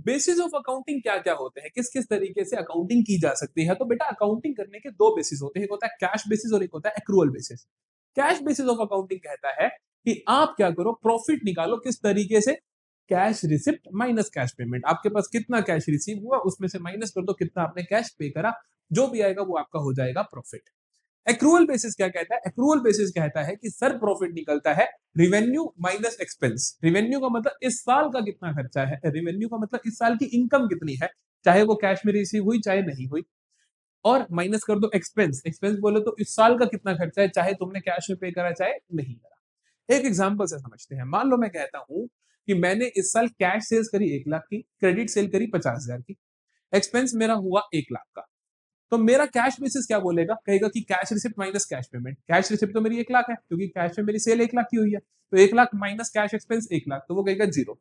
Basis of accounting क्या क्या होते हैं, किस किस तरीके से अकाउंटिंग की जा सकती है। तो बेटा अकाउंटिंग करने के दो बेसिस होते हैं, एक होता है कैश बेसिस और एक होता है accrual basis. Cash basis of accounting कहता है कि आप क्या करो, प्रॉफिट निकालो किस तरीके से, cash receipt minus cash payment. आपके पास कितना कैश रिसीव हुआ उसमें से माइनस कर दो कितना आपने कैश पे करा, जो भी आएगा वो आपका हो जाएगा प्रॉफिट। एक्रूअल बेसिस क्या कहता है, एक्रूअल बेसिस कहता है कि सर प्रॉफिट निकलता है रिवेन्यू माइनस एक्सपेंस। रिवेन्यू का मतलब इस साल का कितना खर्चा है, रिवेन्यू का मतलब इस साल की इनकम कितनी है, चाहे वो कैश में रिसीव हुई चाहे नहीं हुई, और माइनस कर दो एक्सपेंस। एक्सपेंस बोले तो इस साल का कितना खर्चा है, चाहे तुमने कैश में पे करा चाहे नहीं करा। एक एग्जांपल से समझते हैं। मान लो मैं कहता हूं कि मैंने इस साल कैश सेल्स करी 1 लाख की, क्रेडिट सेल करी 50,000 की, एक्सपेंस मेरा हुआ 1 लाख का। तो मेरा कैश बेसिस क्या बोलेगा, कहेगा कि cash receipt minus cash payment. Cash receipt तो मेरी 1 लाख है क्योंकि कैश में मेरी सेल 1 लाख की हुई है, तो 1 lakh minus cash expense 1 lakh, तो वो कहेगा जीरो।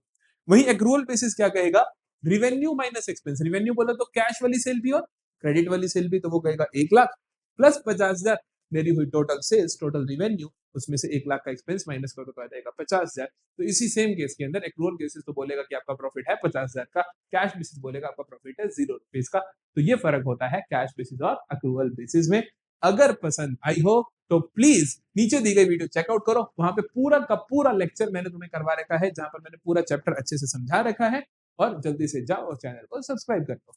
वही एक्रूअल बेसिस क्या कहेगा, रिवेन्यू माइनस एक्सपेंस। रिवेन्यू बोला तो कैश वाली सेल भी और क्रेडिट वाली सेल भी, तो वो कहेगा 1 लाख प्लस 50,000 मेरी हुई टोटल सेल्स, टोटल रिवेन्यू, उसमें से 1 लाख का एक्सपेंस माइनस कर दो तो आ जाएगा 50,000। तो इसी सेम केस के अंदर एक्रूअल बेसिस तो बोलेगा कि आपका प्रॉफिट है 50,000 का, कैश बेसिस बोलेगा आपका प्रॉफिट है 0 रुपीज का। तो ये फर्क होता है कैश बेसिस और अक्रूवल बेसिस में। अगर पसंद आई हो तो प्लीज नीचे दी गई वीडियो चेकआउट करो, वहां पे पूरा का पूरा लेक्चर मैंने तुम्हें करवा रखा है, जहां पर मैंने पूरा चैप्टर अच्छे से समझा रखा है। और जल्दी से जाओ और चैनल को सब्सक्राइब कर दो।